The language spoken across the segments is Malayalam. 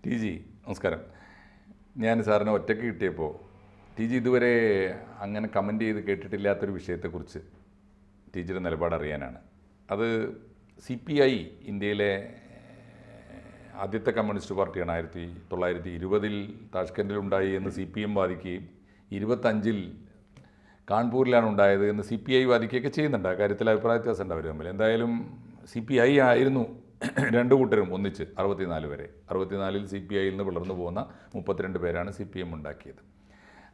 ടി ജി നമസ്കാരം. ഞാൻ സാറിനെ ഒറ്റയ്ക്ക് കിട്ടിയപ്പോൾ ടി ജി ഇതുവരെ അങ്ങനെ കമൻ്റ് ചെയ്ത് കേട്ടിട്ടില്ലാത്തൊരു വിഷയത്തെക്കുറിച്ച് ടി ജിയുടെ നിലപാട് അറിയാനാണ്. അത് CPI ഇന്ത്യയിലെ ആദ്യത്തെ കമ്മ്യൂണിസ്റ്റ് പാർട്ടിയാണ്. 1920 താഷ്കൻഡിലുണ്ടായി എന്ന് CPM വാദിക്കുകയും 25 കാൺപൂരിലാണ് ഉണ്ടായത് എന്ന് CPI വാദിക്കുകയൊക്കെ ചെയ്യുന്നുണ്ട്. ആ കാര്യത്തിൽ അഭിപ്രായ വ്യത്യാസം ഉണ്ട് അവർ തമ്മിൽ. എന്തായാലും CPI ആയിരുന്നു രണ്ടു കൂട്ടരും ഒന്നിച്ച് 64 വരെ. 64-ൽ CPIയിൽ നിന്ന് വളർന്നു പോകുന്ന 32 പേരാണ് CPM ഉണ്ടാക്കിയത്.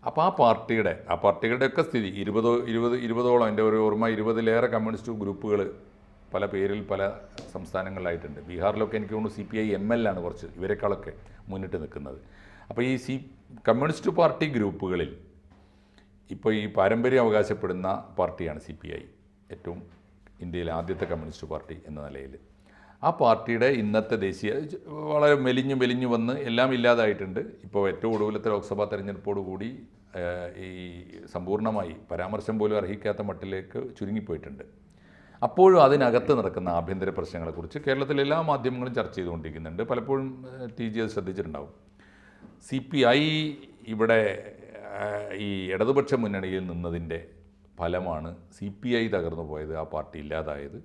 അപ്പോൾ ആ പാർട്ടികളുടെയൊക്കെ സ്ഥിതി 20ഓളം, എൻ്റെ ഒരു ഓർമ്മ 20ലേറെ കമ്മ്യൂണിസ്റ്റ് ഗ്രൂപ്പുകൾ പല പേരിൽ പല സംസ്ഥാനങ്ങളിലായിട്ടുണ്ട്. ബീഹാറിലൊക്കെ എനിക്ക് തോന്നുന്നു CPI ML ആണ് കുറച്ച് ഇവരെക്കാളൊക്കെ മുന്നിട്ട് നിൽക്കുന്നത്. അപ്പോൾ ഈ കമ്മ്യൂണിസ്റ്റ് പാർട്ടി ഗ്രൂപ്പുകളിൽ ഇപ്പോൾ ഈ പാരമ്പര്യം അവകാശപ്പെടുന്ന പാർട്ടിയാണ് CPI, ഏറ്റവും ഇന്ത്യയിലെ ആദ്യത്തെ കമ്മ്യൂണിസ്റ്റ് പാർട്ടി എന്ന നിലയിൽ. ആ പാർട്ടിയുടെ ഇന്നത്തെ ദേശീയ വളരെ മെലിഞ്ഞു വന്ന് എല്ലാം ഇല്ലാതായിട്ടുണ്ട്. ഇപ്പോൾ ഏറ്റവും ഒടുവിലത്തെ ലോക്സഭാ തെരഞ്ഞെടുപ്പോടുകൂടി ഈ സമ്പൂർണ്ണമായി പരാമർശം പോലും അർഹിക്കാത്ത മട്ടിലേക്ക് ചുരുങ്ങിപ്പോയിട്ടുണ്ട്. അപ്പോഴും അതിനകത്ത് നടക്കുന്ന ആഭ്യന്തര പ്രശ്നങ്ങളെക്കുറിച്ച് കേരളത്തിലെ എല്ലാ മാധ്യമങ്ങളും ചർച്ച ചെയ്തുകൊണ്ടിരിക്കുന്നുണ്ട്. പലപ്പോഴും TG അത് ശ്രദ്ധിച്ചിട്ടുണ്ടാവും. CPI ഇവിടെ ഈ ഇടതുപക്ഷ മുന്നണിയിൽ നിന്നതിൻ്റെ ഫലമാണ് CPI തകർന്നു പോയത്, ആ പാർട്ടി ഇല്ലാതായത്.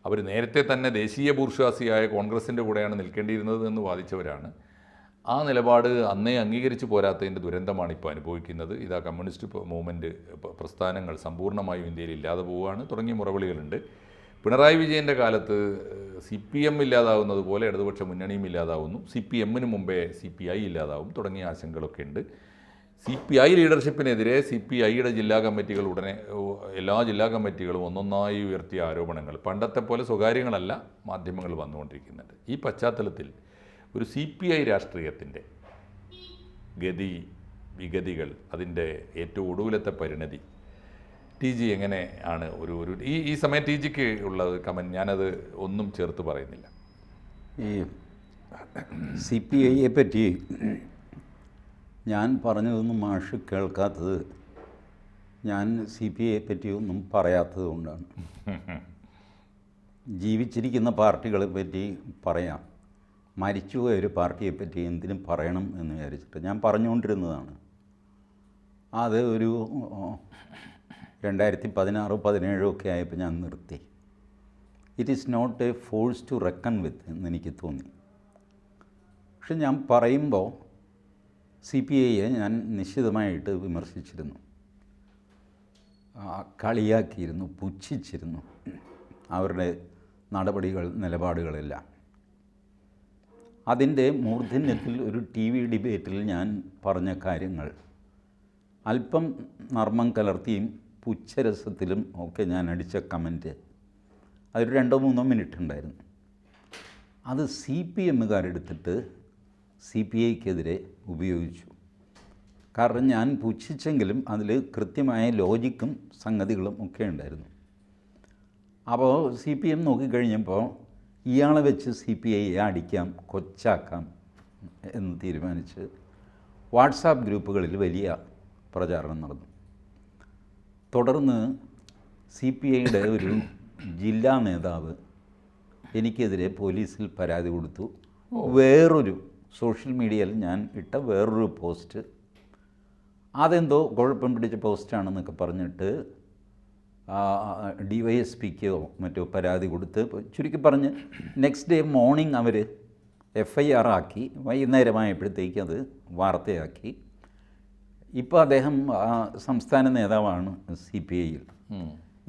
അവർ നേരത്തെ തന്നെ ദേശീയ ബൂർഷ്വാസിയായ കോൺഗ്രസിൻ്റെ കൂടെയാണ് നിൽക്കേണ്ടിയിരുന്നത് എന്ന് വാദിച്ചവരാണ്. ആ നിലപാട് അന്നേ അംഗീകരിച്ച് പോരാത്തതിൻ്റെ ദുരന്തമാണ് ഇപ്പോൾ അനുഭവിക്കുന്നത്. ഇതാ കമ്മ്യൂണിസ്റ്റ് മൂവ്മെൻറ്റ് പ്രസ്ഥാനങ്ങൾ സമ്പൂർണ്ണമായും ഇന്ത്യയിൽ ഇല്ലാതെ പോവുകയാണ് തുടങ്ങിയ മുറവിളികളുണ്ട്. പിണറായി വിജയൻ്റെ കാലത്ത് CPM ഇല്ലാതാവുന്നത് പോലെ ഇടതുപക്ഷ മുന്നണിയും ഇല്ലാതാവുന്നു, CPM-ന് മുമ്പേ CPI ഇല്ലാതാവും തുടങ്ങിയ ആശങ്കകളൊക്കെ ഉണ്ട്. CPI ലീഡർഷിപ്പിനെതിരെ CPIയുടെ ജില്ലാ കമ്മിറ്റികൾ എല്ലാ ജില്ലാ കമ്മിറ്റികളും ഒന്നൊന്നായി ഉയർത്തിയ ആരോപണങ്ങൾ പണ്ടത്തെ പോലെ സ്വകാര്യങ്ങളല്ല, മാധ്യമങ്ങൾ വന്നുകൊണ്ടിരിക്കുന്നുണ്ട്. ഈ പശ്ചാത്തലത്തിൽ ഒരു CPI രാഷ്ട്രീയത്തിൻ്റെ ഗതി വിഗതികൾ, അതിൻ്റെ ഏറ്റവും ഒടുവിലത്തെ പരിണതി TG എങ്ങനെ ആണ് ഈ സമയം TGക്ക് ഉള്ളത് കമൻറ്റ്? ഞാനത് ഒന്നും ചേർത്ത് പറയുന്നില്ല. ഈ CPIയെ പറ്റി ഞാൻ പറഞ്ഞതൊന്നും മാഷ് കേൾക്കാത്തത് ഞാൻ CPIയെ പറ്റി ഒന്നും പറയാത്തത് കൊണ്ടാണ്. ജീവിച്ചിരിക്കുന്ന പാർട്ടികളെ പറ്റി പറയാം, മരിച്ചുപോയ ഒരു പാർട്ടിയെപ്പറ്റി എന്തിനും പറയണം എന്ന് വിചാരിച്ചിട്ട് ഞാൻ പറഞ്ഞുകൊണ്ടിരുന്നതാണ്. അത് ഒരു 2016-17 ഒക്കെ ആയപ്പോൾ ഞാൻ നിർത്തി. It is not a force to reckon with എന്നെനിക്ക് തോന്നി. പക്ഷെ ഞാൻ പറയുമ്പോൾ CPIയെ ഞാൻ നിശ്ചിതമായിട്ട് വിമർശിച്ചിരുന്നു, കളിയാക്കിയിരുന്നു, പുച്ഛിച്ചിരുന്നു അവരുടെ നിലപാടുകളെല്ലാം. അതിൻ്റെ മൂർധന്യത്തിൽ ഒരു TV ഡിബേറ്റിൽ ഞാൻ പറഞ്ഞ കാര്യങ്ങൾ അല്പം നർമ്മം കലർത്തിയും പുച്ഛരസത്തിലും ഒക്കെ ഞാൻ അടിച്ച കമൻറ്റ് അതൊരു 2-3 മിനിറ്റ് ഉണ്ടായിരുന്നു. അത് CPMകാരെടുത്തിട്ട് CPIക്കെതിരെ ഉപയോഗിച്ചു. കാരണം ഞാൻ പുച്ഛിച്ചെങ്കിലും അതിൽ കൃത്യമായ ലോജിക്കും സംഗതികളും ഒക്കെ ഉണ്ടായിരുന്നു. അപ്പോൾ CPM നോക്കിക്കഴിഞ്ഞപ്പോൾ ഇയാളെ വെച്ച് CPIയെ അടിക്കാം, കൊച്ചാക്കാം എന്ന് തീരുമാനിച്ച് വാട്സാപ്പ് ഗ്രൂപ്പുകളിൽ വലിയ പ്രചാരണം നടന്നു. തുടർന്ന് CPIയുടെ ഒരു ജില്ലാ നേതാവ് എനിക്കെതിരെ പോലീസിൽ പരാതി കൊടുത്തു. വേറൊരു സോഷ്യൽ മീഡിയയിൽ ഞാൻ ഇട്ട വേറൊരു പോസ്റ്റ്, അതെന്തോ കുഴപ്പം പിടിച്ച പോസ്റ്റാണെന്നൊക്കെ പറഞ്ഞിട്ട് DYSPക്കോ മറ്റോ പരാതി കൊടുത്ത്, ചുരുക്കി പറഞ്ഞ് നെക്സ്റ്റ് ഡേ മോർണിംഗ് അവർ FIR ആക്കി, വൈകുന്നേരമായപ്പോഴത്തേക്ക് അത് വാർത്തയാക്കി. ഇപ്പോൾ അദ്ദേഹം സംസ്ഥാന നേതാവാണ് CPIയിൽ.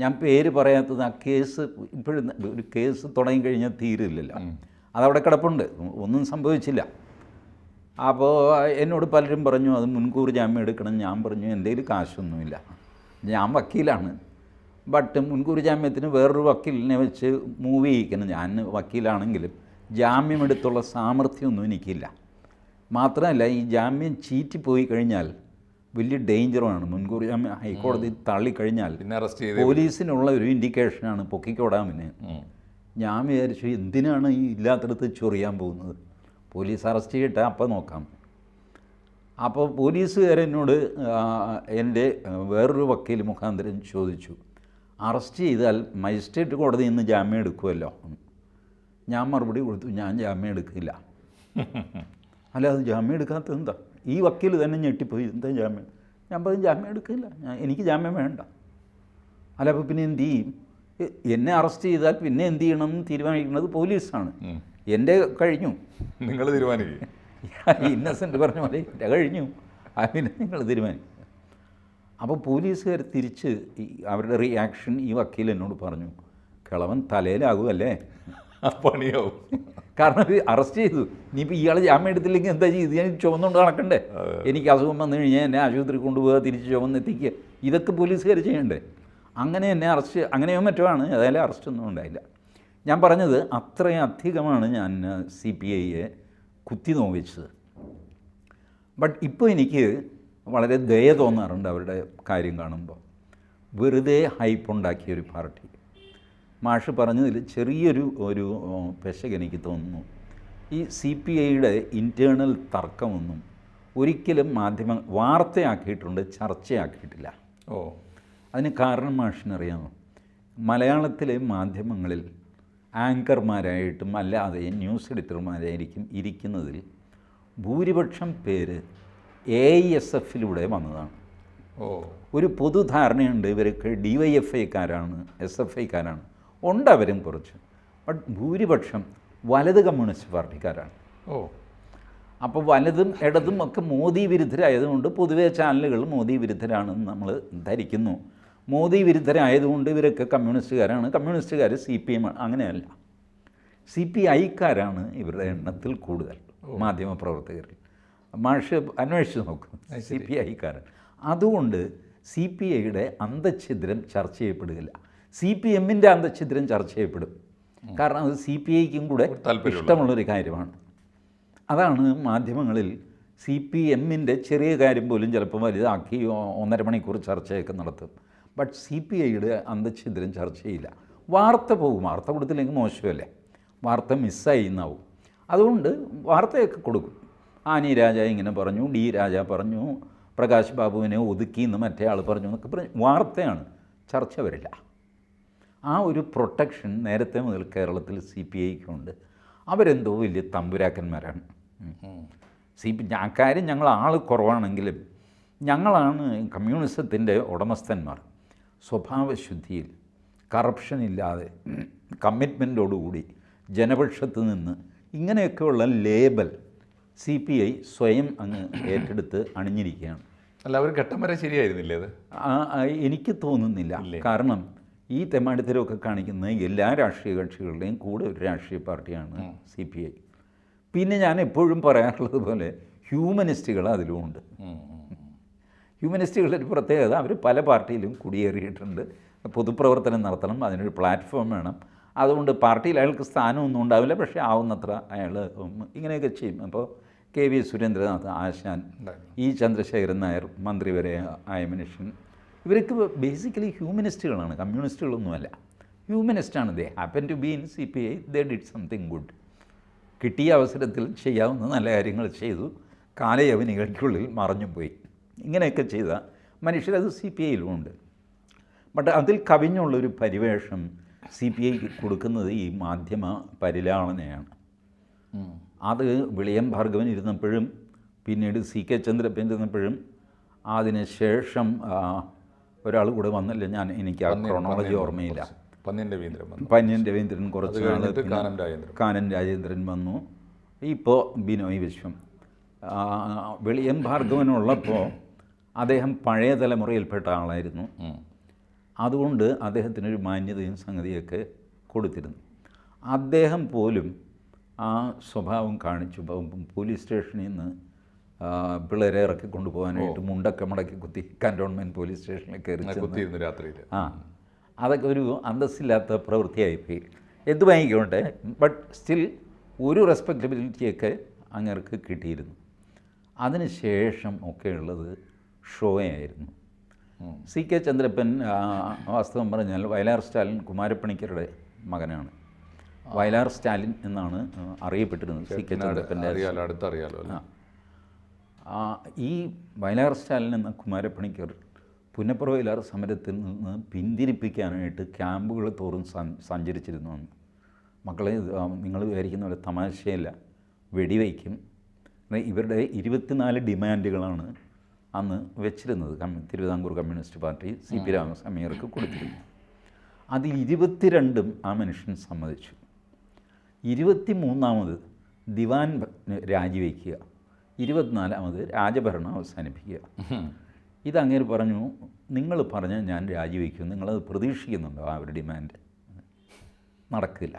ഞാൻ പേര് പറയാത്തത്, ആ കേസ് ഇപ്പോഴും ഒരു കേസ് തുടങ്ങിക്കഴിഞ്ഞാൽ തീരില്ലല്ലോ, അതവിടെ കിടപ്പുണ്ട്, ഒന്നും സംഭവിച്ചില്ല. അപ്പോൾ എന്നോട് പലരും പറഞ്ഞു അത് മുൻകൂർ ജാമ്യം എടുക്കണം. ഞാൻ പറഞ്ഞു എൻ്റെ കയ്യിൽ കാശൊന്നുമില്ല, ഞാൻ വക്കീലാണ്, ബട്ട് മുൻകൂർ ജാമ്യത്തിന് വേറൊരു വക്കീലിനെ വെച്ച് മൂവ് ചെയ്യിക്കണം. ഞാൻ വക്കീലാണെങ്കിലും ജാമ്യമെടുത്തുള്ള സാമർഥ്യമൊന്നും എനിക്കില്ല. മാത്രമല്ല ഈ ജാമ്യം ചീറ്റിപ്പോയി കഴിഞ്ഞാൽ വലിയ ഡേഞ്ചറുമാണ്. മുൻകൂർ ജാമ്യം ഹൈക്കോടതി തള്ളിക്കഴിഞ്ഞാൽ പോലീസിനുള്ള ഒരു ഇൻഡിക്കേഷനാണ് പൊക്കിക്കോടാമിന്. ഞാൻ വിചാരിച്ചു എന്തിനാണ് ഈ ഇല്ലാത്തടത്ത് ചൊറിയാൻ പോകുന്നത്, പോലീസ് അറസ്റ്റ് ചെയ്യട്ടെ അപ്പം നോക്കാം. അപ്പോൾ പോലീസുകാരെന്നോട് എൻ്റെ വേറൊരു വക്കീൽ മുഖാന്തരം ചോദിച്ചു, അറസ്റ്റ് ചെയ്താൽ മജിസ്ട്രേറ്റ് കോടതിയിൽ നിന്ന് ജാമ്യം എടുക്കുമല്ലോ? ഞാൻ മറുപടി കൊടുത്തു, ഞാൻ ജാമ്യം എടുക്കില്ല. അല്ല അത് ജാമ്യം എടുക്കാത്തത് എന്താ? ഈ വക്കീൽ തന്നെ ഞെട്ടിപ്പോയി, എന്താ ജാമ്യം? ഞാൻ പറഞ്ഞു ജാമ്യം എടുക്കില്ല, എനിക്ക് ജാമ്യം വേണ്ട. അല്ല അപ്പോൾ പിന്നെ എന്ത് ചെയ്യും? എന്നെ അറസ്റ്റ് ചെയ്താൽ പിന്നെ എന്ത് ചെയ്യണം എന്ന് തീരുമാനിക്കുന്നത് പോലീസാണ്. എൻ്റെ കഴിഞ്ഞു, നിങ്ങൾ തീരുമാനിക്കും. ഇന്നസെൻ്റ് പറഞ്ഞ പോലെ എൻ്റെ കഴിഞ്ഞു, പിന്നെ നിങ്ങൾ തീരുമാനിക്കും. അപ്പോൾ പോലീസുകാർ തിരിച്ച് അവരുടെ റിയാക്ഷൻ ഈ വക്കീൽ എന്നോട് പറഞ്ഞു, കിളവൻ തലയിലാകുമല്ലേ, പണിയാവും. കാരണം ഇത് അറസ്റ്റ് ചെയ്തു, ഇനിയിപ്പോൾ ഇയാൾ ജാമ്യം എടുത്തില്ലെങ്കിൽ എന്താ ചെയ്ത്? ഞാൻ ചുമന്നുകൊണ്ട് നടക്കണ്ടേ, എനിക്ക് അസുഖം വന്നു കഴിഞ്ഞാൽ എന്നെ ആശുപത്രി കൊണ്ടുപോകുക, തിരിച്ച് ചുമന്നെത്തിക്കുക, ഇതൊക്കെ പോലീസുകാർ ചെയ്യണ്ടേ? അങ്ങനെ എന്നെ അറസ്റ്റ് അങ്ങനെയോ മറ്റോ ആണ്, ഏതായാലും അറസ്റ്റൊന്നും ഉണ്ടായില്ല. ഞാൻ പറഞ്ഞത് അത്രയധികമാണ് ഞാൻ CPIയെ കുത്തി നോവിച്ചത്. ബട്ട് ഇപ്പോൾ എനിക്ക് വളരെ ദയ തോന്നാറുണ്ട് അവരുടെ കാര്യം കാണുമ്പോൾ. വെറുതെ ഹൈപ്പ് ഉണ്ടാക്കിയൊരു പാർട്ടി. മാഷ് പറഞ്ഞതിൽ ചെറിയൊരു പെശക് എനിക്ക് തോന്നുന്നു. ഈ CPIയുടെ ഇൻറ്റേർണൽ തർക്കമൊന്നും ഒരിക്കലും വാർത്തയാക്കിയിട്ടുണ്ട്, ചർച്ചയാക്കിയിട്ടില്ല. അതിന് കാരണം മാഷിനറിയാമോ? മലയാളത്തിലെ മാധ്യമങ്ങളിൽ ആങ്കർമാരായിട്ടും അല്ലാതെ ന്യൂസ് എഡിറ്റർമാരായിരിക്കും ഇരിക്കുന്നതിൽ ഭൂരിപക്ഷം പേര് AISFലൂടെ വന്നതാണ്. ഒരു പൊതുധാരണയുണ്ട് ഇവർക്ക് DYFIക്കാരാണ്, SFIക്കാരാണ്, ഉണ്ട് അവരും കുറച്ച്. ബട്ട് ഭൂരിപക്ഷം വലത് കമ്മ്യൂണിസ്റ്റ് പാർട്ടിക്കാരാണ്. അപ്പോൾ വലതും ഇടതും ഒക്കെ മോദി വിരുദ്ധരായതുകൊണ്ട് പൊതുവേ ചാനലുകൾ മോദി വിരുദ്ധരാണെന്ന് നമ്മൾ ധരിക്കുന്നു. മോദി വിരുദ്ധരായതുകൊണ്ട് ഇവരൊക്കെ കമ്മ്യൂണിസ്റ്റുകാരാണ്, കമ്മ്യൂണിസ്റ്റുകാർ CPM അങ്ങനെയല്ല. CPIക്കാരാണ് ഇവരുടെ എണ്ണത്തിൽ കൂടുതൽ മാധ്യമപ്രവർത്തകരിൽ. മാഷ് അന്വേഷിച്ച് നോക്കും, CPIക്കാരൻ. അതുകൊണ്ട് CPIയുടെ അന്തഛിദ്രം ചർച്ച ചെയ്യപ്പെടുകയില്ല. CPMൻ്റെ അന്തഛിദ്രം ചർച്ച ചെയ്യപ്പെടും, കാരണം അത് CPIക്കും കൂടെ ഇഷ്ടമുള്ളൊരു കാര്യമാണ്. അതാണ് മാധ്യമങ്ങളിൽ CPMൻ്റെ ചെറിയ കാര്യം പോലും ചിലപ്പോൾ വലുതാക്കി 1.5 മണിക്കൂർ ചർച്ചയൊക്കെ നടത്തും. ബട്ട് CPIയുടെ അന്തഛിദ്രം ചർച്ച ചെയ്യില്ല. വാർത്ത പോകും, വാർത്ത കൊടുത്തില്ലെങ്കിൽ മോശമല്ലേ, വാർത്ത മിസ്സായി എന്നാവും. അതുകൊണ്ട് വാർത്തയൊക്കെ കൊടുക്കും. ആനി രാജ ഇങ്ങനെ പറഞ്ഞു, D രാജ പറഞ്ഞു, പ്രകാശ് ബാബുവിനെ ഒതുക്കിയെന്ന് മറ്റേ ആൾ പറഞ്ഞു എന്നൊക്കെ പറഞ്ഞു. വാർത്തയാണ്, ചർച്ച വരില്ല. ആ ഒരു പ്രൊട്ടക്ഷൻ നേരത്തെ മുതൽ കേരളത്തിൽ CPIക്കുണ്ട്. അവരെന്തോ വലിയ തമ്പുരാക്കന്മാരാണ്. കാര്യം ഞങ്ങൾ ആൾ കുറവാണെങ്കിലും ഞങ്ങളാണ് കമ്മ്യൂണിസത്തിൻ്റെ ഉടമസ്ഥന്മാർ. സ്വഭാവശുദ്ധിയിൽ, കറപ്ഷൻ ഇല്ലാതെ, കമ്മിറ്റ്മെൻറ്റോടുകൂടി, ജനപക്ഷത്ത് നിന്ന്, ഇങ്ങനെയൊക്കെയുള്ള ലേബൽ CPI സ്വയം അങ്ങ് ഏറ്റെടുത്ത് അണിഞ്ഞിരിക്കുകയാണ്. അല്ല, അവർ ഘട്ടം വരെ ശരിയായിരുന്നില്ലേ അത്? എനിക്ക് തോന്നുന്നില്ല. കാരണം ഈ തെമ്മാടിത്തരമൊക്കെ കാണിക്കുന്ന എല്ലാ രാഷ്ട്രീയ കക്ഷികളുടെയും കൂടെ ഒരു രാഷ്ട്രീയ പാർട്ടിയാണ് CPI. പിന്നെ ഞാൻ എപ്പോഴും പറയാറുള്ളത് പോലെ ഹ്യൂമനിസ്റ്റുകൾ അതിലുമുണ്ട്. ഹ്യൂമനിസ്റ്റുകളുടെ ഒരു പ്രത്യേകത, അവർ പല പാർട്ടിയിലും കുടിയേറിയിട്ടുണ്ട്. പൊതുപ്രവർത്തനം നടത്തണം, അതിനൊരു പ്ലാറ്റ്ഫോം വേണം. അതുകൊണ്ട് പാർട്ടിയിൽ അയാൾക്ക് സ്ഥാനമൊന്നും ഉണ്ടാവില്ല, പക്ഷേ ആവുന്നത്ര അയാൾ ഇങ്ങനെയൊക്കെ ചെയ്യും. അപ്പോൾ KV സുരേന്ദ്രനാഥ് ആശാൻ, E ചന്ദ്രശേഖരൻ നായർ മന്ത്രി വരെ ആയ മനുഷ്യൻ, ഇവരൊക്കെ ബേസിക്കലി ഹ്യൂമനിസ്റ്റുകളാണ്, കമ്മ്യൂണിസ്റ്റുകളൊന്നുമല്ല. ഹ്യൂമനിസ്റ്റാണ്. They happen to be in CPI, they did something good. കിട്ടിയ അവസരത്തിൽ ചെയ്യാവുന്ന നല്ല കാര്യങ്ങൾ ചെയ്തു, കാലയവനികൾക്കുള്ളിൽ മറഞ്ഞുപോയി. ഇങ്ങനെയൊക്കെ ചെയ്ത മനുഷ്യരത് CPIയിലുമുണ്ട്. ബട്ട് അതിൽ കവിഞ്ഞുള്ളൊരു പരിവേഷം CPIക്ക് കൊടുക്കുന്നത് ഈ മാധ്യമ പരിലാളനയാണ്. അത് വിളിയം ഭാർഗവൻ ഇരുന്നപ്പോഴും പിന്നീട് CK ചന്ദ്രപ്പൻ ഇരുന്നപ്പോഴും അതിന് ശേഷം ഒരാൾ കൂടെ വന്നില്ല, എനിക്ക് ആ ക്രോണോളജി ഓർമ്മയില്ല. പന്ന്യൻ രവീന്ദ്രൻ കുറച്ച് നാൾ, കാനൻ രാജേന്ദ്രൻ വന്നു, ഇപ്പോൾ ബിനോയ് വിശ്വം. വിളിയം ഭാർഗവനുള്ളപ്പോൾ അദ്ദേഹം പഴയ തലമുറയിൽപ്പെട്ട ആളായിരുന്നു. അതുകൊണ്ട് അദ്ദേഹത്തിനൊരു മാന്യതയും സംഗതിയൊക്കെ കൊടുത്തിരുന്നു. അദ്ദേഹം പോലും ആ സ്വഭാവം കാണിച്ചു. പോലീസ് സ്റ്റേഷനിൽ നിന്ന് പിള്ളേരെ ഇറക്കി കൊണ്ടുപോകാനായിട്ട് മുണ്ടൊക്കെ മടക്കി കുത്തി കൻ്റോൺമെൻറ്റ് പോലീസ് സ്റ്റേഷനിൽ കയറി രാത്രിയിൽ. അതൊക്കെ ഒരു അന്തസ്സില്ലാത്ത പ്രവൃത്തിയായിപ്പോയി. എന്ത് വാങ്ങിക്കോട്ടെ, ബട്ട് സ്റ്റിൽ ഒരു റെസ്പെക്റ്റബിലിറ്റിയൊക്കെ അങ്ങേർക്ക് കിട്ടിയിരുന്നു. അതിന് ശേഷം ഒക്കെ ഉള്ളത് ഷോയായിരുന്നു. CK ചന്ദ്രപ്പൻ വാസ്തവം പറഞ്ഞാൽ വയലാർ സ്റ്റാലിൻ കുമാരപ്പണിക്കരുടെ മകനാണ്. വയലാർ സ്റ്റാലിൻ എന്നാണ് അറിയപ്പെട്ടിരുന്നത് CK ചന്ദ്രപ്പൻ്റെ. ഈ വയലാർ സ്റ്റാലിൻ എന്ന കുമാരപ്പണിക്കർ പുന്നപ്ര വയലാർ സമരത്തിൽ നിന്ന് പിന്തിരിപ്പിക്കാനായിട്ട് ക്യാമ്പുകൾ തോറും സഞ്ചരിച്ചിരുന്നു. മക്കളെ, നിങ്ങൾ വിചാരിക്കുന്ന പോലെ തമാശയല്ല, വെടിവയ്ക്കും, ഇവരുടെ 24 ഡിമാൻഡുകളാണ് അന്ന് വെച്ചിരുന്നത് തിരുവിതാംകൂർ കമ്മ്യൂണിസ്റ്റ് പാർട്ടി CP രാമസ്വാമിയർക്ക് കൊടുത്തിരുന്നു. അതിൽ 22 ആ മനുഷ്യൻ സമ്മതിച്ചു. 23ാമത് ദിവാൻ രാജിവെക്കുക, 24ാമത് രാജഭരണം അവസാനിപ്പിക്കുക. ഇതങ്ങനെ പറഞ്ഞു, നിങ്ങൾ പറഞ്ഞാൽ ഞാൻ രാജിവെക്കും, നിങ്ങളത് പ്രതീക്ഷിക്കുന്നുണ്ടോ? ആ ഒരു ഡിമാൻഡ് നടക്കില്ല.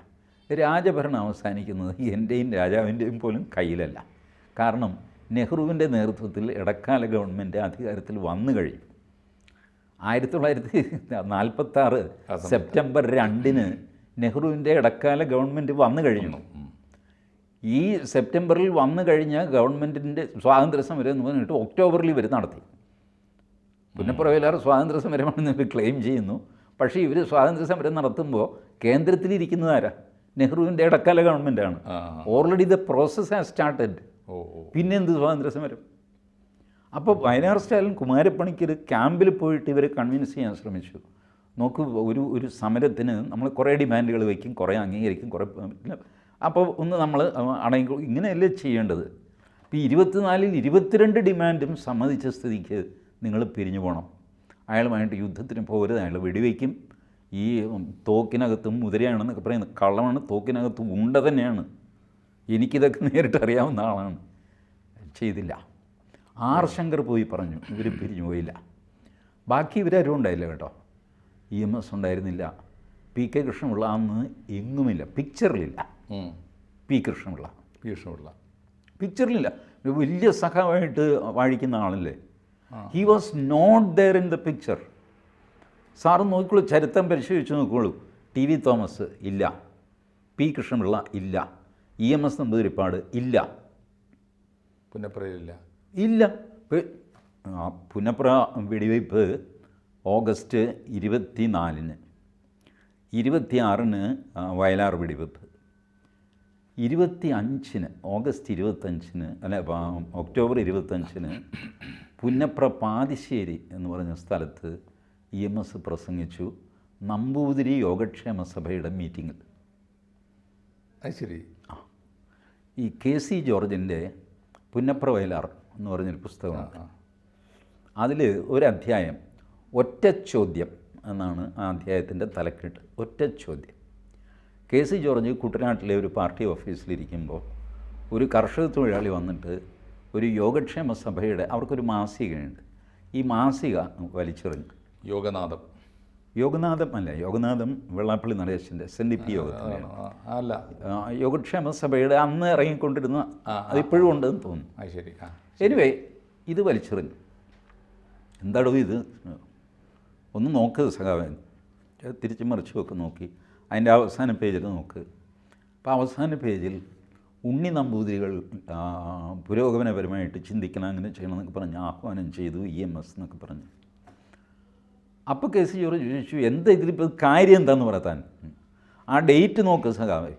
രാജഭരണം അവസാനിക്കുന്നത് എൻ്റെയും രാജാവിൻ്റെയും പോലും കയ്യിലല്ല. കാരണം നെഹ്റുവിൻ്റെ നേതൃത്വത്തിൽ ഇടക്കാല ഗവൺമെൻറ് അധികാരത്തിൽ വന്നു കഴിഞ്ഞു. 1946 സെപ്റ്റംബർ 2 നെഹ്റുവിൻ്റെ ഇടക്കാല ഗവൺമെൻറ് വന്നു കഴിഞ്ഞു. ഈ സെപ്റ്റംബറിൽ വന്നു കഴിഞ്ഞ ഗവൺമെൻറ്റിൻ്റെ സ്വാതന്ത്ര്യ സമരം എന്ന് പറഞ്ഞിട്ട് ഒക്ടോബറിൽ ഇവർ നടത്തി. പുന്നപ്രവയലാർ സ്വാതന്ത്ര്യ സമരമാണെന്ന് ഇവർ ക്ലെയിം ചെയ്യുന്നു. പക്ഷേ ഇവർ സ്വാതന്ത്ര്യ സമരം നടത്തുമ്പോൾ കേന്ദ്രത്തിലിരിക്കുന്നതാരാ? നെഹ്റുവിൻ്റെ ഇടക്കാല ഗവൺമെൻറ്റാണ്. Already the process has started. പിന്നെ എന്ത് സ്വാതന്ത്ര്യ സമരം? അപ്പോൾ വയനാർ സ്റ്റാലിൻ കുമാരപ്പണിക്കർ ക്യാമ്പിൽ പോയിട്ട് ഇവരെ കൺവിൻസ് ചെയ്യാൻ ശ്രമിച്ചു. നോക്ക്, ഒരു സമരത്തിന് നമ്മൾ കുറേ ഡിമാൻഡുകൾ വയ്ക്കും, കുറേ അംഗീകരിക്കും, കുറേ അപ്പോൾ ഒന്ന് നമ്മൾ അടങ്ങി, ഇങ്ങനെയല്ലേ ചെയ്യേണ്ടത്? ഇപ്പോൾ 24ൽ 22 ഡിമാൻഡും സമ്മതിച്ച സ്ഥിതിക്ക് നിങ്ങൾ പിരിഞ്ഞു പോകണം. അയാളുമായിട്ട് യുദ്ധത്തിന് പോകരുത്, അയാൾ വെടിവെക്കും. ഈ തോക്കിനകത്തും മുതിരയാണെന്നൊക്കെ പറയുന്നത് കള്ളമാണ്. തോക്കിനകത്ത് ഉണ്ട തന്നെയാണ്. എനിക്കിതൊക്കെ നേരിട്ട് അറിയാവുന്ന ആളാണ്. ചെയ്തില്ല. ആർ ശങ്കർ പോയി പറഞ്ഞു, ഇവർ പിരിഞ്ഞു പോയില്ല. ബാക്കി ഇവരാരും ഉണ്ടായില്ല കേട്ടോ. EMS ഉണ്ടായിരുന്നില്ല. PK കൃഷ്ണപിള്ള അന്ന് എങ്ങുമില്ല, പിക്ചറിലില്ല. പി കൃഷ്ണപിള്ള പിക്ചറിലില്ല. ഒരു വലിയ സഖാവായിട്ട് വാഴിക്കുന്ന ആളല്ലേ. He was not there in the picture. Sir നോക്കിക്കോളൂ, ചരിത്രം പരിശോധിച്ച് നോക്കിക്കോളൂ. TV തോമസ് ഇല്ല, പി കൃഷ്ണപിള്ള ഇല്ല, EMS നമ്പൂതിരിപ്പാട് ഇല്ല, പുന്നപ്രയിലില്ല, ഇല്ല. പുന്നപ്ര വെടിവയ്പ്പ് ഓഗസ്റ്റ് 24-ന്, 26-ന് വയലാർ വെടിവെപ്പ്, 25-ന് ഓഗസ്റ്റ് 25-ന് അല്ല ഒക്ടോബർ 25-ന് പുന്നപ്ര പാതിശ്ശേരി എന്ന് പറഞ്ഞ സ്ഥലത്ത് EMS പ്രസംഗിച്ചു. നമ്പൂതിരി യോഗക്ഷേമ സഭയുടെ മീറ്റിങ്ങിൽ. അത് ശരി. ഈ KC ജോർജിൻ്റെ പുന്നപ്ര വയലാർ എന്ന് പറഞ്ഞൊരു പുസ്തകമുണ്ട്. അതിൽ ഒരധ്യായം ഒറ്റ ചോദ്യം എന്നാണ് ആ അധ്യായത്തിൻ്റെ തലക്കെട്ട്. ഒറ്റ ചോദ്യം. KC ജോർജ് കുട്ടനാട്ടിലെ ഒരു പാർട്ടി ഓഫീസിലിരിക്കുമ്പോൾ ഒരു കർഷക തൊഴിലാളി വന്നിട്ട് ഒരു യോഗക്ഷേമ സഭയുടെ അവർക്കൊരു മാസികയുണ്ട്. ഈ മാസിക വലിച്ചെറിഞ്ഞു. യോഗനാഥം അല്ല, യോഗനാഥം വെള്ളാപ്പള്ളി നടേശൻ്റെ SNDP യോഗത്തിൻ്റെ അല്ല, യോഗക്ഷേമ സഭയുടെ അന്ന് ഇറങ്ങിക്കൊണ്ടിരുന്ന, അതിപ്പോഴും ഉണ്ടെന്ന് തോന്നുന്നു. ശരി. എനിവേ, ഇത് വലിച്ചെറിഞ്ഞു. എന്താടോ ഇത്? ഒന്ന് നോക്ക് സഖാവൻ. തിരിച്ചു മറിച്ചുമൊക്കെ നോക്കി. അതിൻ്റെ അവസാന പേജിൽ നോക്ക്. അപ്പോൾ അവസാന പേജിൽ ഉണ്ണി നമ്പൂതിരികൾ പുരോഗമനപരമായിട്ട് ചിന്തിക്കണം, അങ്ങനെ ചെയ്യണം എന്നൊക്കെ പറഞ്ഞ് ആഹ്വാനം ചെയ്തു EMS എന്നൊക്കെ പറഞ്ഞു. അപ്പോൾ KC ജോർജ് ചോദിച്ചു, എന്താ ഇതിലിപ്പോൾ കാര്യം എന്താണെന്ന് പറയാൻ? ആ ഡേറ്റ് നോക്ക് സഖാവേ.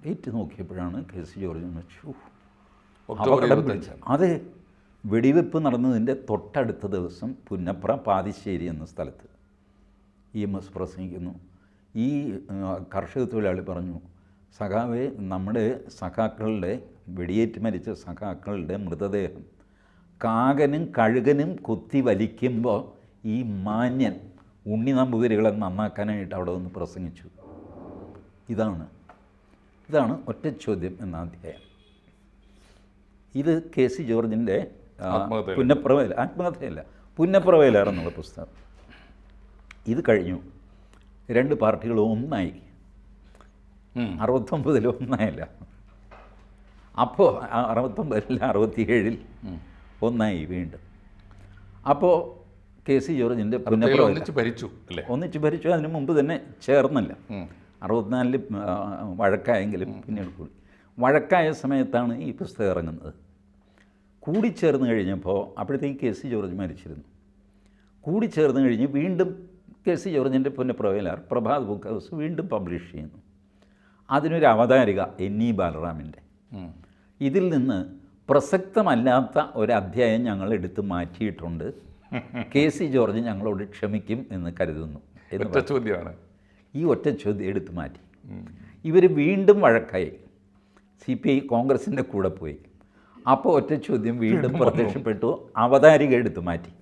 ഡേറ്റ് നോക്കിയപ്പോഴാണ് KC ജോർജ് വെച്ചു, അതെ, വെടിവെപ്പ് നടന്നതിൻ്റെ തൊട്ടടുത്ത ദിവസം പുന്നപ്ര പാതിശ്ശേരി എന്ന സ്ഥലത്ത് EMS പ്രസംഗിക്കുന്നു. ഈ കർഷക തൊഴിലാളി പറഞ്ഞു, സഖാവേ, നമ്മുടെ സഖാക്കളുടെ വെടിയേറ്റ് മരിച്ച സഖാക്കളുടെ മൃതദേഹം കാകനും കഴുകനും കുത്തി വലിക്കുമ്പോൾ ഈ മാന്യൻ ഉണ്ണി നമ്പൂതിരികളെ നന്നാക്കാനായിട്ട് അവിടെ വന്ന് പ്രസംഗിച്ചു. ഇതാണ് ഒറ്റ ചോദ്യം എന്ന അധ്യായം. ഇത് KC ജോർജിൻ്റെ ആത്മകഥയല്ല, പുന്നപ്രവയലാർ എന്നുള്ള പുസ്തകം. ഇത് കഴിഞ്ഞു. 2 പാർട്ടികളും ഒന്നായി. 69-ൽ ഒന്നായല്ല. അപ്പോൾ 69-ൽ 67-ൽ ഒന്നായി വീണ്ടും. അപ്പോൾ KC ജോർജിൻ്റെ ഒന്നിച്ച് ഭരിച്ചു. അതിന് മുമ്പ് തന്നെ ചേർന്നില്ല. 64-ൽ വഴക്കായെങ്കിലും പിന്നീട് കൂടി. വഴക്കായ സമയത്താണ് ഈ പുസ്തകം ഇറങ്ങുന്നത്. കൂടിച്ചേർന്ന് കഴിഞ്ഞപ്പോൾ അപ്പോഴത്തേക്ക് KC ജോർജ് മരിച്ചിരുന്നു. കൂടിച്ചേർന്ന് കഴിഞ്ഞ് വീണ്ടും KC ജോർജിൻ്റെ പുന്നപ്രവയലാർ പ്രഭാത് ബുക്ക് ഹൗസ് വീണ്ടും പബ്ലിഷ് ചെയ്യുന്നു. അതിനൊരു അവതാരിക NE ബാലറാമിൻ്റെ. ഇതിൽ നിന്ന് പ്രസക്തമല്ലാത്ത ഒരധ്യായം ഞങ്ങൾ എടുത്ത് മാറ്റിയിട്ടുണ്ട്. KC ജോർജ് ഞങ്ങളോട് ക്ഷമിക്കും എന്ന് കരുതുന്നു. ചോദ്യമാണ് ഈ ഒറ്റ ചോദ്യം എടുത്തു മാറ്റി. ഇവർ വീണ്ടും വഴക്കായി. CPI കോൺഗ്രസിൻ്റെ കൂടെ പോയി. അപ്പോൾ ഒറ്റ ചോദ്യം വീണ്ടും പ്രത്യക്ഷപ്പെട്ടു, അവതാരിക എടുത്തു മാറ്റി.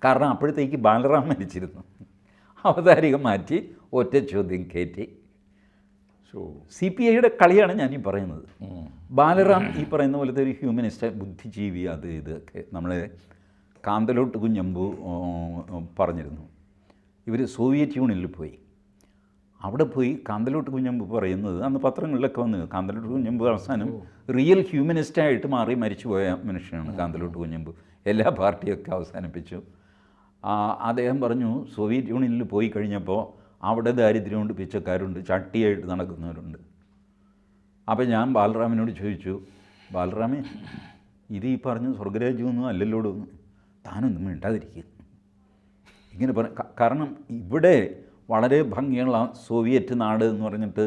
കാരണം അപ്പോഴത്തേക്ക് ബാലറാം മരിച്ചിരുന്നു. അവതാരിക മാറ്റി ഒറ്റ ചോദ്യം കയറ്റി. CPIയുടെ കളിയാണ് ഞാനീ പറയുന്നത്. ബാലറാം ഈ പറയുന്ന പോലത്തെ ഒരു ഹ്യൂമനിസ്റ്റ്, ബുദ്ധിജീവി, അത് ഇതൊക്കെ നമ്മളെ കാന്തലോട്ട് കുഞ്ഞമ്പു പറഞ്ഞിരുന്നു. ഇവർ സോവിയറ്റ് യൂണിയനിൽ പോയി. അവിടെ പോയി കാന്തലോട്ട് കുഞ്ഞമ്പ് പറയുന്നത്, അന്ന് പത്രങ്ങളിലൊക്കെ വന്ന് കാന്തലോട്ട് കുഞ്ഞമ്പ് അവസാനം റിയൽ ഹ്യൂമനിസ്റ്റായിട്ട് മാറി മരിച്ചുപോയ മനുഷ്യനാണ് കാന്തലോട്ട് കുഞ്ഞമ്പ്. എല്ലാ പാർട്ടിയൊക്കെ അവസാനിപ്പിച്ചു. അദ്ദേഹം പറഞ്ഞു, സോവിയറ്റ് യൂണിയനിൽ പോയി കഴിഞ്ഞപ്പോൾ അവിടെ ദാരിദ്ര്യമുണ്ട്, പിച്ചക്കാരുണ്ട്, ചട്ടിയായിട്ട് നടക്കുന്നവരുണ്ട്. അപ്പോൾ ഞാൻ ബാലറാമിനോട് ചോദിച്ചു, ബാലറാമേ, ഇത് ഈ പറഞ്ഞ സ്വർഗരാജ്യമൊന്നും അല്ലല്ലോടോ, താനൊന്നും മിണ്ടാതിരിക്കുക. ഇങ്ങനെ കാരണം ഇവിടെ വളരെ ഭംഗിയുള്ള സോവിയറ്റ് നാട് എന്ന് പറഞ്ഞിട്ട്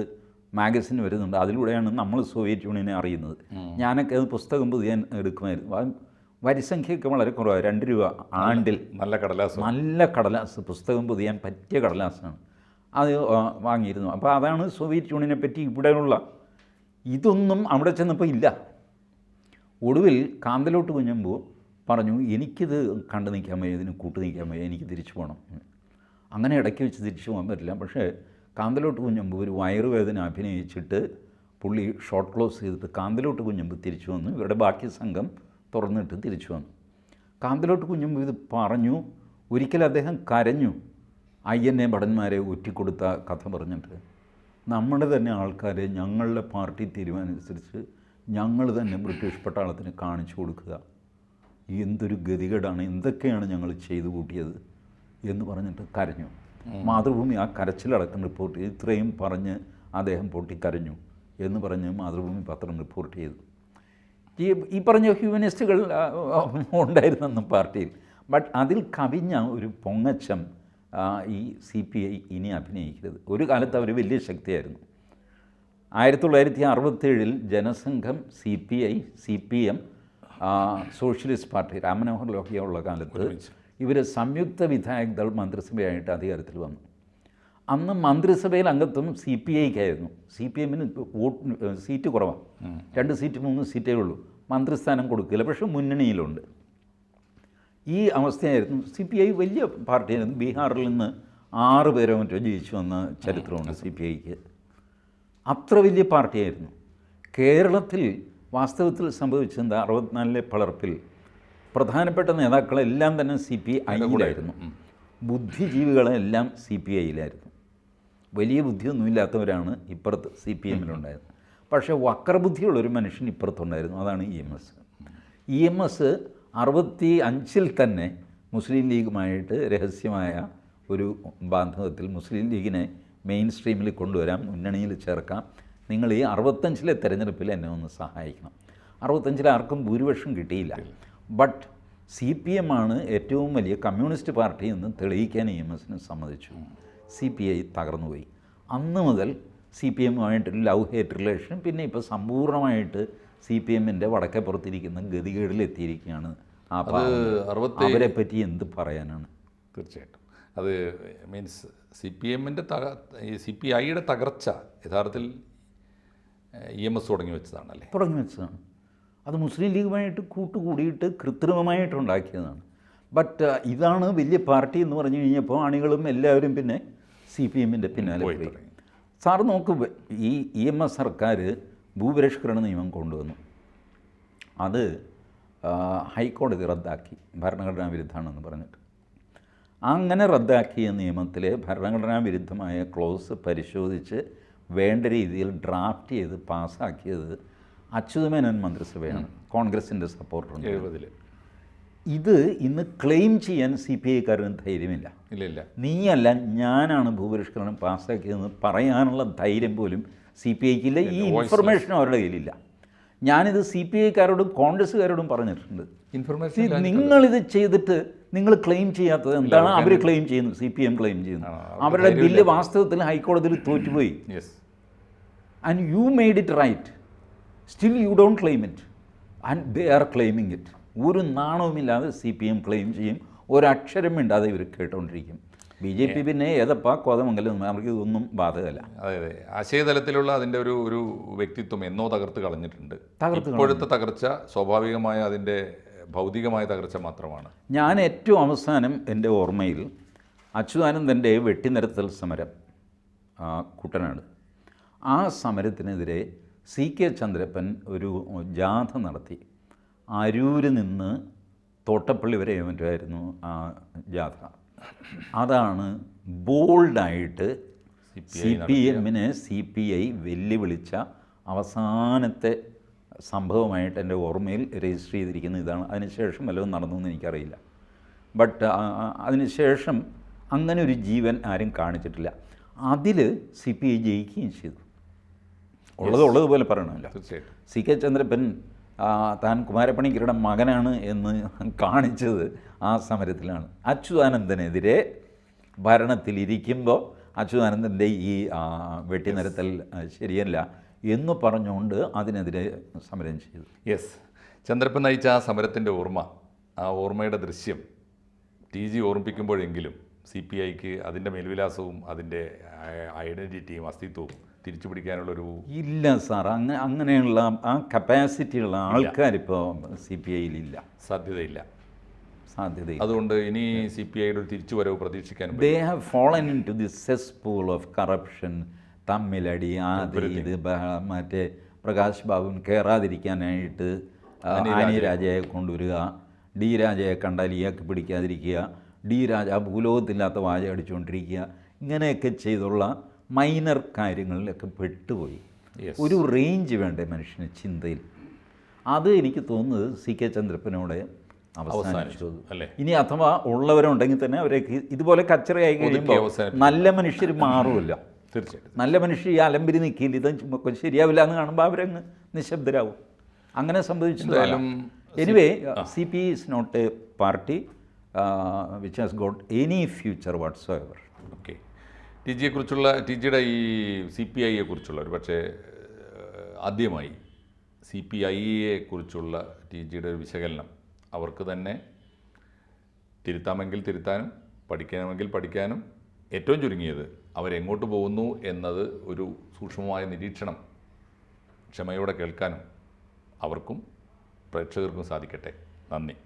മാഗസിൻ വരുന്നുണ്ട്. അതിലൂടെയാണ് നമ്മൾ സോവിയറ്റ് യൂണിയനെ അറിയുന്നത്. ഞാനൊക്കെ അത് പുസ്തകം പൊതിയാൻ എടുക്കുമായിരുന്നു. വരിസംഖ്യയൊക്കെ വളരെ കുറവാണ്, 2 രൂപ ആണ്ടിൽ. നല്ല കടലാസ്, പുസ്തകം പൊതിയാൻ പറ്റിയ കടലാസാണ്. അത് വാങ്ങിയിരുന്നു. അപ്പോൾ അതാണ് സോവിയറ്റ് യൂണിയനെ പറ്റി ഇവിടെയുള്ള ഇതൊന്നും അവിടെ ചെന്നപ്പോൾ ഇല്ല. ഒടുവിൽ കാന്തലോട്ട് കുഞ്ഞമ്പു പറഞ്ഞു, എനിക്കിത് കണ്ടു നിൽക്കാൻ വയ്യ, ഇതിന് കൂട്ടു നിൽക്കാൻ വയ്യ, എനിക്ക് തിരിച്ചു പോകണം. അങ്ങനെ ഇടയ്ക്ക് വെച്ച് തിരിച്ചു പോകാൻ പറ്റില്ല. പക്ഷേ കാന്തലോട്ട് കുഞ്ഞമ്പ് ഒരു വയറുവേദന അഭിനയിച്ചിട്ട് പുള്ളി ഷോർട്ട് ക്ലോസ് ചെയ്തിട്ട് കാന്തലോട്ട് കുഞ്ഞമ്പ് തിരിച്ചു വന്നു. ഇവരുടെ ബാക്കി സംഘം തുറന്നിട്ട് തിരിച്ചു വന്നു. കാന്തലോട്ട് കുഞ്ഞമ്പ് ഇത് പറഞ്ഞു. ഒരിക്കൽ അദ്ദേഹം കരഞ്ഞു, INA ഭടന്മാരെ ഒറ്റിക്കൊടുത്ത കഥ പറഞ്ഞിട്ട്. നമ്മുടെ തന്നെ ആൾക്കാരെ ഞങ്ങളുടെ പാർട്ടി തീരുമാനമനുസരിച്ച് ഞങ്ങൾ തന്നെ ബ്രിട്ടീഷ് പട്ടാളത്തിന് കാണിച്ചു കൊടുക്കുക, എന്തൊരു ഗതികേടാണ്, എന്തൊക്കെയാണ് ഞങ്ങൾ ചെയ്തു കൂട്ടിയത് എന്ന് പറഞ്ഞിട്ട് കരഞ്ഞു. മാതൃഭൂമി ആ കരച്ചിലടക്കം റിപ്പോർട്ട് ചെയ്തു. ഇത്രയും പറഞ്ഞ് അദ്ദേഹം പൊട്ടിക്കരഞ്ഞു എന്ന് പറഞ്ഞ് മാതൃഭൂമി പത്രം റിപ്പോർട്ട് ചെയ്തു. ഈ പറഞ്ഞ ഹ്യൂമനിസ്റ്റുകൾ ഉണ്ടായിരുന്നെന്നും പാർട്ടിയിൽ. ബട്ട് അതിൽ കവിഞ്ഞ ഒരു പൊങ്ങച്ചം ഈ CPI ഇനി അഭിനയിക്കരുത്. ഒരു കാലത്ത് അവർ വലിയ ശക്തിയായിരുന്നു. 1967 ജനസംഘം, CPI, CPM, socialist party, Rammanohar Lohia ഉള്ള കാലത്ത് ഇവർ സംയുക്ത വിധായക് ദൾ മന്ത്രിസഭയായിട്ട് അധികാരത്തിൽ വന്നു. അന്ന് മന്ത്രിസഭയിൽ അംഗത്വം CPIക്കായിരുന്നു. CPMന് സീറ്റ് കുറവാണ്, 2 സീറ്റ് 3 സീറ്റേ ഉള്ളൂ. മന്ത്രിസ്ഥാനം കൊടുക്കില്ല, പക്ഷേ മുന്നണിയിലുണ്ട്. ഈ അവസ്ഥയായിരുന്നു. CPI വലിയ പാർട്ടിയായിരുന്നു. ബീഹാറിൽ നിന്ന് 6 പേരോ മറ്റോ ജയിച്ചു വന്ന ചരിത്രമുണ്ട് CPIക്ക്. അത്ര വലിയ പാർട്ടിയായിരുന്നു. കേരളത്തിൽ വാസ്തവത്തിൽ സംഭവിച്ചത് 64 പിളർപ്പിൽ പ്രധാനപ്പെട്ട നേതാക്കളെല്ലാം തന്നെ CPIയിലായിരുന്നു. ബുദ്ധിജീവികളെല്ലാം CPIയിലായിരുന്നു. വലിയ ബുദ്ധിയൊന്നുമില്ലാത്തവരാണ് ഇപ്പുറത്ത് CPMലുണ്ടായിരുന്നത്. പക്ഷേ വക്രബുദ്ധിയുള്ളൊരു മനുഷ്യൻ ഇപ്പുറത്തുണ്ടായിരുന്നു, അതാണ് EMS. EMS 65 തന്നെ മുസ്ലിം ലീഗുമായിട്ട് രഹസ്യമായ ഒരു ബാന്ധവത്തിൽ മുസ്ലിം ലീഗിനെ മെയിൻ സ്ട്രീമിൽ കൊണ്ടുവരാം, മുന്നണിയിൽ ചേർക്കാം, നിങ്ങൾ ഈ 65 തെരഞ്ഞെടുപ്പിൽ എന്നെ ഒന്ന് സഹായിക്കണം. 65 ആർക്കും ഭൂരിപക്ഷം കിട്ടിയില്ല. ബട്ട് CPM ആണ് ഏറ്റവും വലിയ കമ്മ്യൂണിസ്റ്റ് പാർട്ടി എന്ന് തെളിയിക്കാൻ EMSന് സമ്മതിച്ചു. CPI തകർന്നുപോയി. അന്ന് മുതൽ CPMുമായിട്ടൊരു ലവ് ഹേറ്റ് റിലേഷൻ, പിന്നെ ഇപ്പോൾ സമ്പൂർണ്ണമായിട്ട് CPMൻ്റെ വടക്കേപ്പുറത്തിരിക്കുന്ന ഗതികേടിലെത്തിയിരിക്കുകയാണ്. അവരെ പറ്റി എന്ത് പറയാനാണ്? തീർച്ചയായിട്ടും അത് മീൻസ് CPMൻ്റെ CPIയുടെ തകർച്ച യഥാർത്ഥത്തിൽ EMS തുടങ്ങി വെച്ചതാണല്ലേ? തുടങ്ങി വെച്ചതാണ്. അത് മുസ്ലിം ലീഗുമായിട്ട് കൂട്ടുകൂടിയിട്ട് കൃത്രിമമായിട്ടുണ്ടാക്കിയതാണ്. ബട്ട് ഇതാണ് വലിയ പാർട്ടി എന്ന് പറഞ്ഞു കഴിഞ്ഞപ്പോൾ അണികളും എല്ലാവരും പിന്നെ CPMൻ്റെ പിന്നാലെ പോയി. സാറ് നോക്ക്, ഈ EMS സർക്കാർ ഭൂപരിഷ്കരണ നിയമം കൊണ്ടുവന്നു. അത് ഹൈക്കോടതി റദ്ദാക്കി, ഭരണഘടനാ വിരുദ്ധമാണെന്ന് പറഞ്ഞിട്ട്. അങ്ങനെ റദ്ദാക്കിയ നിയമത്തിലെ ഭരണഘടനാ വിരുദ്ധമായ ക്ലോസ് പരിശോധിച്ച് വേണ്ട രീതിയിൽ ഡ്രാഫ്റ്റ് ചെയ്ത് പാസ്സാക്കിയത് അച്യുതമേനോൻ മന്ത്രിസഭയാണ്. കോൺഗ്രസിൻ്റെ സപ്പോർട്ടുണ്ട്. 70 ഇത് ഇന്ന് ക്ലെയിം ചെയ്യാൻ CPIക്കാരന് ധൈര്യമില്ല. ഇല്ല, നീയല്ല ഞാനാണ് ഭൂപരിഷ്കരണം പാസ്സാക്കിയതെന്ന് പറയാനുള്ള ധൈര്യം പോലും CPIക്കില്ല. ഈ ഇൻഫർമേഷനും അവരുടെ കയ്യിലില്ല. ഞാനിത് CPIക്കാരോടും കോൺഗ്രസ്സുകാരോടും പറഞ്ഞിട്ടുണ്ട്. ഇൻഫർമേഷൻ നിങ്ങളിത് ചെയ്തിട്ട് നിങ്ങൾ ക്ലെയിം ചെയ്യാത്തത് എന്താണ്? അവർ ക്ലെയിം ചെയ്യുന്നു, CPM ക്ലെയിം ചെയ്യുന്നു. അവരുടെ ബില്ല് വാസ്തവത്തിൽ ഹൈക്കോടതിയിൽ തോറ്റുപോയി. And you made it right, still you don't claim it and they are claiming it. ഒരു നാണവുമില്ലാതെ CPM ക്ലെയിം ചെയ്യും, ഒരക്ഷരം മിണ്ടാതെ ഇവർ കേട്ടുകൊണ്ടിരിക്കും. BJP പിന്നെ ഏതപ്പാ കോതമംഗലം അവർക്ക് ഇതൊന്നും ബാധകമല്ല. അതെ അതെ, ആശയതലത്തിലുള്ള അതിൻ്റെ ഒരു വ്യക്തിത്വം എന്നോ തകർത്ത് കളഞ്ഞിട്ടുണ്ട്. ഇപ്പോഴത്തെ തകർച്ച സ്വാഭാവികമായ അതിൻ്റെ ഭൗതികമായ തകർച്ച മാത്രമാണ്. ഞാൻ ഏറ്റവും അവസാനം എൻ്റെ ഓർമ്മയിൽ അച്യുതാനന്ദൻ്റെ വെട്ടിനിരത്തൽ സമരം കുട്ടനാട്, ആ സമരത്തിനെതിരെ CK ചന്ദ്രപ്പൻ ഒരു ജാഥ നടത്തി. അരൂര് നിന്ന് തോട്ടപ്പള്ളി വരെ മറ്റായിരുന്നു ആ ജാഥ. അതാണ് ബോൾഡായിട്ട് CPM-നെ CPI വെല്ലുവിളിച്ച അവസാനത്തെ സംഭവമായിട്ട് എൻ്റെ ഓർമ്മയിൽ രജിസ്റ്റർ ചെയ്തിരിക്കുന്ന ഇതാണ്. അതിനുശേഷം വല്ലതും നടന്നു എന്ന് എനിക്കറിയില്ല. ബട്ട് അതിനുശേഷം അങ്ങനെ ഒരു ജീവൻ ആരും കാണിച്ചിട്ടില്ല. അതിൽ CPI ജയിക്കുകയും ചെയ്തു. ഉള്ളതുപോലെ പറയണമല്ലോ. തീർച്ചയായിട്ടും CK ചന്ദ്രപ്പൻ താൻ കുമാരപ്പണിക്കരുടെ മകനാണ് എന്ന് കാണിച്ചത് ആ സമരത്തിലാണ്. അച്യുതാനന്ദനെതിരെ ഭരണത്തിലിരിക്കുമ്പോൾ അച്യുതാനന്ദൻ്റെ ഈ വെട്ടിനിരത്തൽ ശരിയല്ല എന്ന് പറഞ്ഞുകൊണ്ട് അതിനെതിരെ സമരം ചെയ്തു. യെസ്, ചന്ദ്രപ്പൻ നയിച്ച ആ സമരത്തിൻ്റെ ഓർമ്മ, ആ ഓർമ്മയുടെ ദൃശ്യം TG ഓർമ്മിപ്പിക്കുമ്പോഴെങ്കിലും CPIക്ക് അതിൻ്റെ മേൽവിലാസവും അതിൻ്റെ ഐഡൻറ്റിറ്റിയും അസ്തിത്വവും തിരിച്ചു പിടിക്കാനുള്ളൊരു ഇല്ല സാർ. അങ്ങനെയുള്ള ആ കപ്പാസിറ്റിയുള്ള ആൾക്കാരിപ്പോൾ CPIയിലില്ല, സാധ്യതയില്ല. അതുകൊണ്ട് ഇനി CPIയുടെ ഒരു തിരിച്ചുവരവ് പ്രതീക്ഷിക്കാനും they have fallen into the cesspool of corruption. തമ്മിലടി, ഇത് മറ്റേ പ്രകാശ് ബാബുൻ കയറാതിരിക്കാനായിട്ട് ആനി രാജയെ കൊണ്ടുവരിക, D രാജയെ കണ്ടാൽ ഇയാൾക്ക് പിടിക്കാതിരിക്കുക, D രാജ ഭൂലോകത്തില്ലാത്ത വാച അടിച്ചുകൊണ്ടിരിക്കുക, ഇങ്ങനെയൊക്കെ ചെയ്തുള്ള മൈനർ കാര്യങ്ങളിലൊക്കെ പെട്ടുപോയി. ഒരു റേഞ്ച് വേണ്ടേ മനുഷ്യന് ചിന്തയിൽ. അത് എനിക്ക് തോന്നുന്നത് CK ചന്ദ്രപ്പനോടെ അവസാനിച്ചു അല്ലേ. ഇനി അഥവാ ഉള്ളവരുണ്ടെങ്കിൽ തന്നെ അവരൊക്കെ ഇതുപോലെ കച്ചറയായി കഴിയുമ്പോൾ നല്ല മനുഷ്യർ മാറുമല്ല. തീർച്ചയായിട്ടും നല്ല മനുഷ്യർ ഈ അലമ്പരി നിൽക്കില്ല, ഇത് ശരിയാവില്ല എന്ന് കാണുമ്പോൾ അവരങ്ങ് നിശബ്ദരാകും. അങ്ങനെ സംഭവിച്ചതായാലും anyway CPI is not a party which has got any future whatsoever. Okay, TGയുടെ ഈ CPIയെ കുറിച്ചുള്ള ഒരു പക്ഷേ ആദ്യമായി CPIയെ കുറിച്ചുള്ള TGയുടെ ഒരു വിശകലനം അവർക്ക് തന്നെ തിരുത്താമെങ്കിൽ തിരുത്താനും പഠിക്കണമെങ്കിൽ പഠിക്കാനും, ഏറ്റവും ചുരുങ്ങിയത് അവരെങ്ങോട്ട് പോകുന്നു എന്നത് ഒരു സൂക്ഷ്മമായ നിരീക്ഷണം ക്ഷമയോടെ കേൾക്കാനും അവർക്കും പ്രേക്ഷകർക്കും സാധിക്കട്ടെ. നന്ദി.